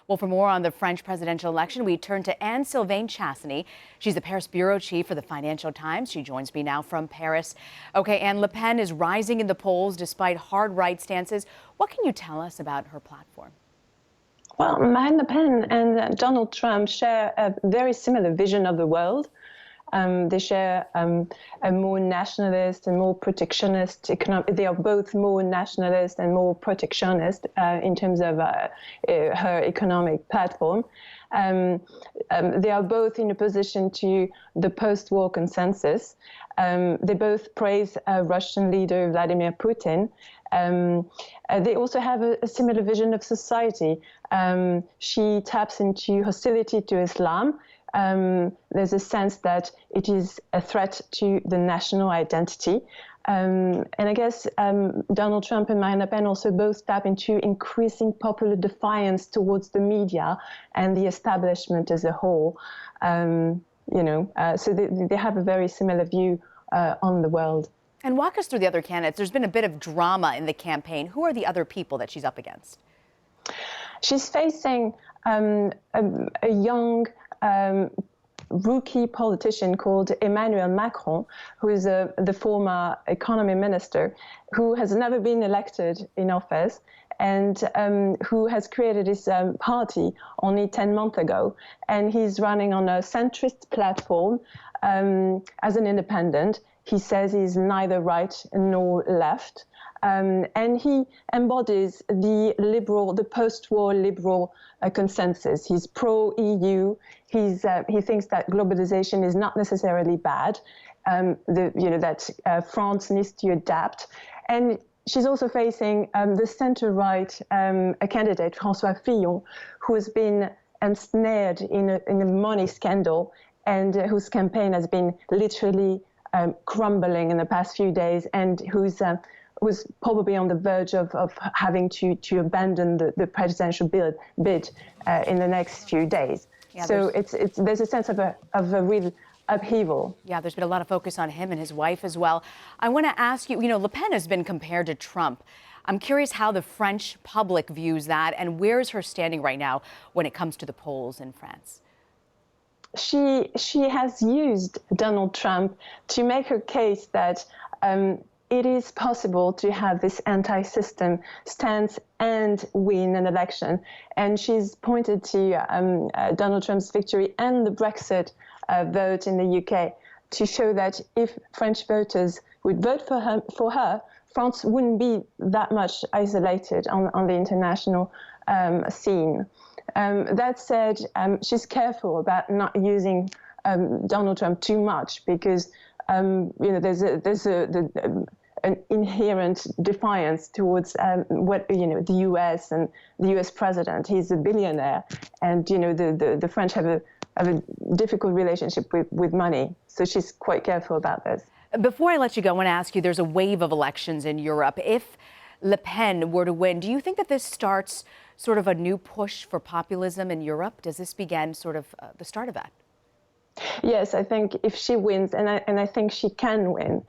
Well, for more on the French presidential election, we turn to Anne-Sylvaine Chassany. She's the Paris bureau chief for the Financial Times. She joins me now from Paris. Okay, Anne, Le Pen is rising in the polls despite hard right stances. What can you tell us about her platform? Well, Marine Le Pen and Donald Trump share a very similar vision of the world. They share a more nationalist and more protectionist economic. They are both more nationalist and more protectionist in terms of her economic platform. They are both in opposition to the post-war consensus. They both praise Russian leader Vladimir Putin. They also have a similar vision of society. She taps into hostility to Islam. There's a sense that it is a threat to the national identity. And I guess Donald Trump and Marine Le Pen also both tap into increasing popular defiance towards the media and the establishment as a whole. So they have a very similar view on the world. And walk us through the other candidates. There's been a bit of drama in the campaign. Who are the other people that she's up against? She's facing a young rookie politician called Emmanuel Macron, who is the former economy minister, who has never been elected in office and who has created his party only 10 months ago. And he's running on a centrist platform as an independent. He says he's neither right nor left. And he embodies the post-war liberal consensus. He's pro-EU. He thinks that globalization is not necessarily bad. That France needs to adapt. And she's also facing the center-right candidate, François Fillon, who has been ensnared in a money scandal and whose campaign has been literally crumbling in the past few days, and who's was probably on the verge of having to abandon the presidential bid in the next few days. Yeah, so there's a sense of a real upheaval. Yeah, there's been a lot of focus on him and his wife as well. I want to ask you, Le Pen has been compared to Trump. I'm curious how the French public views that, and where is her standing right now when it comes to the polls in France? She has used Donald Trump to make her case that it is possible to have this anti-system stance and win an election. And she's pointed to Donald Trump's victory and the Brexit vote in the UK to show that if French voters would vote for her, France wouldn't be that much isolated on the international scene. That said, she's careful about not using Donald Trump too much because there's an inherent defiance towards the U.S. and the U.S. president. He's a billionaire, and the French have a difficult relationship with money. So she's quite careful about this. Before I let you go, I want to ask you, there's a wave of elections in Europe. If Le Pen were to win, do you think that this starts sort of a new push for populism in Europe? Does this begin sort of the start of that? Yes, I think if she wins, and I think she can win,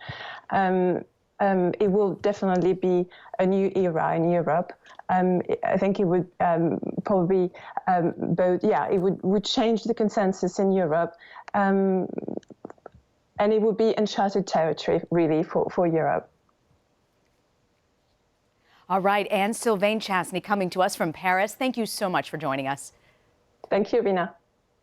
it will definitely be a new era in Europe. I think it would probably it would change the consensus in Europe, and it would be uncharted territory, really, for Europe. All right, Anne-Sylvaine Chassany coming to us from Paris. Thank you so much for joining us. Thank you, Rina.